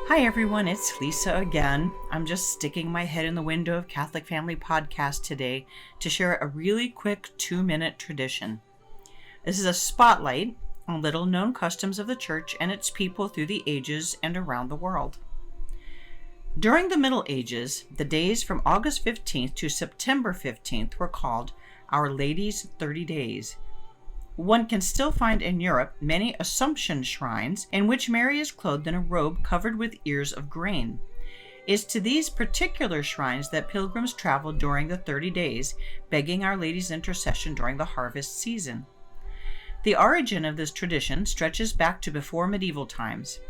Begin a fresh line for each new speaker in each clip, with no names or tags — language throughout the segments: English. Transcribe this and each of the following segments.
Hi everyone, it's Lisa again. I'm just sticking my head in the window of Catholic Family Podcast today to share a really quick 2-minute tradition. This is a spotlight on little known customs of the Church and its people through the ages and around the world. During the Middle Ages, the days from August 15th to September 15th were called Our Lady's 30 Days. One can still find in Europe many Assumption shrines in which Mary is clothed in a robe covered with ears of grain. It's to these particular shrines that pilgrims traveled during the 30 days, begging Our Lady's intercession during the harvest season. The origin of this tradition stretches back to before medieval times.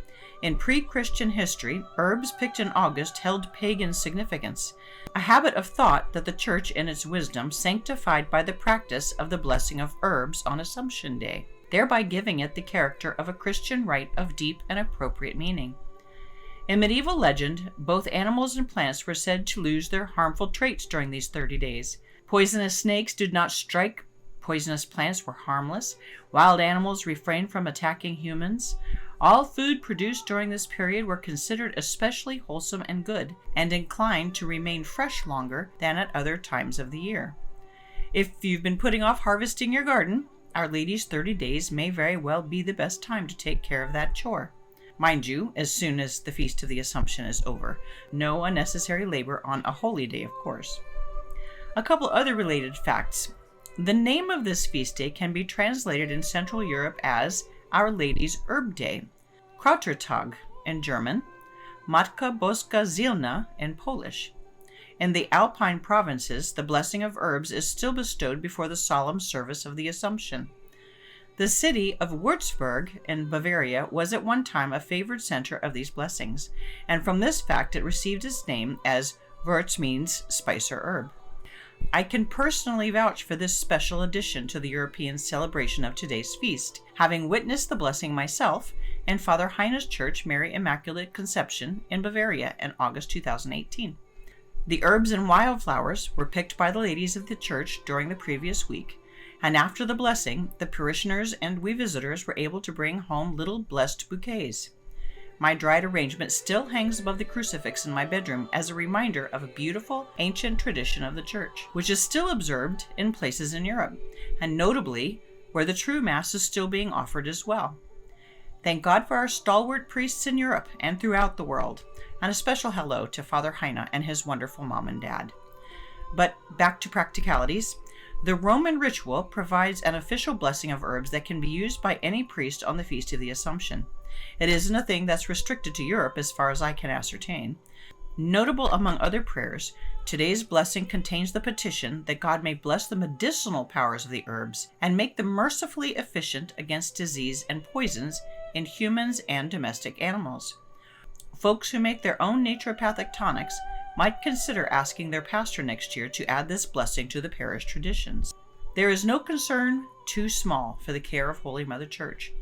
In pre-Christian history, herbs picked in August held pagan significance, a habit of thought that the Church in its wisdom sanctified by the practice of the blessing of herbs on Assumption Day, thereby giving it the character of a Christian rite of deep and appropriate meaning. In medieval legend, both animals and plants were said to lose their harmful traits during these 30 days. Poisonous snakes did not strike. Poisonous plants were harmless. Wild animals refrained from attacking humans. All food produced during this period were considered especially wholesome and good, and inclined to remain fresh longer than at other times of the year. If you've been putting off harvesting your garden, Our Lady's 30 days may very well be the best time to take care of that chore. Mind you, as soon as the Feast of the Assumption is over. No unnecessary labor on a holy day, of course. A couple other related facts. The name of this feast day can be translated in Central Europe as Our Lady's Herb Day, Krautertag in German, Matka Boska Zilna in Polish. In the Alpine provinces, the blessing of herbs is still bestowed before the solemn service of the Assumption. The city of Würzburg in Bavaria was at one time a favored center of these blessings, and from this fact it received its name, as Würz means spice or herb. I can personally vouch for this special addition to the European celebration of today's feast, having witnessed the blessing myself in Father Heine's Church, Mary Immaculate Conception in Bavaria in August 2018. The herbs and wildflowers were picked by the ladies of the church during the previous week, and after the blessing, the parishioners and we visitors were able to bring home little blessed bouquets. My dried arrangement still hangs above the crucifix in my bedroom as a reminder of a beautiful, ancient tradition of the Church, which is still observed in places in Europe, and notably where the true Mass is still being offered as well. Thank God for our stalwart priests in Europe and throughout the world, and a special hello to Father Heine and his wonderful mom and dad. But back to practicalities. The Roman ritual provides an official blessing of herbs that can be used by any priest on the Feast of the Assumption. It isn't a thing that's restricted to Europe as far as I can ascertain. Notable among other prayers, today's blessing contains the petition that God may bless the medicinal powers of the herbs and make them mercifully efficient against disease and poisons in humans and domestic animals. Folks who make their own naturopathic tonics might consider asking their pastor next year to add this blessing to the parish traditions. There is no concern too small for the care of Holy Mother Church.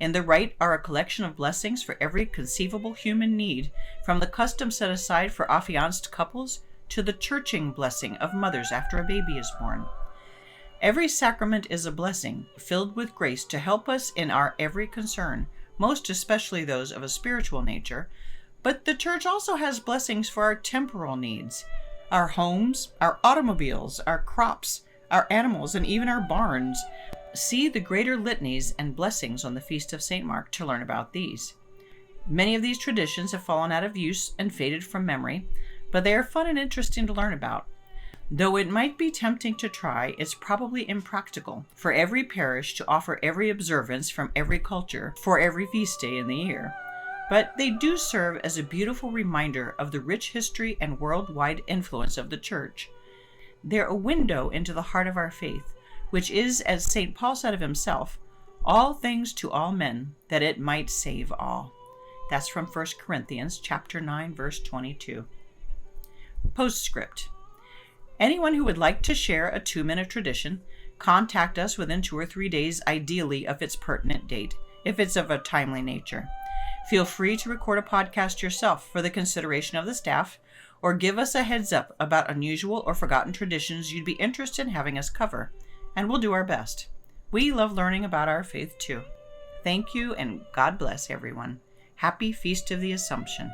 In the rite are a collection of blessings for every conceivable human need, from the custom set aside for affianced couples to the churching blessing of mothers after a baby is born. Every sacrament is a blessing, filled with grace to help us in our every concern, most especially those of a spiritual nature, but the Church also has blessings for our temporal needs, our homes, our automobiles, our crops, our animals, and even our barns. See the greater litanies and blessings on the Feast of St. Mark to learn about these. Many of these traditions have fallen out of use and faded from memory, but they are fun and interesting to learn about. Though it might be tempting to try, it's probably impractical for every parish to offer every observance from every culture for every feast day in the year. But they do serve as a beautiful reminder of the rich history and worldwide influence of the Church. They're a window into the heart of our faith, which is, as St. Paul said of himself, all things to all men, that it might save all. That's from 1 Corinthians chapter 9, verse 22. Postscript. Anyone who would like to share a 2-minute tradition, contact us within 2 or 3 days, ideally of its pertinent date, if it's of a timely nature. Feel free to record a podcast yourself for the consideration of the staff, or give us a heads up about unusual or forgotten traditions you'd be interested in having us cover, and we'll do our best. We love learning about our faith too. Thank you, and God bless everyone. Happy Feast of the Assumption.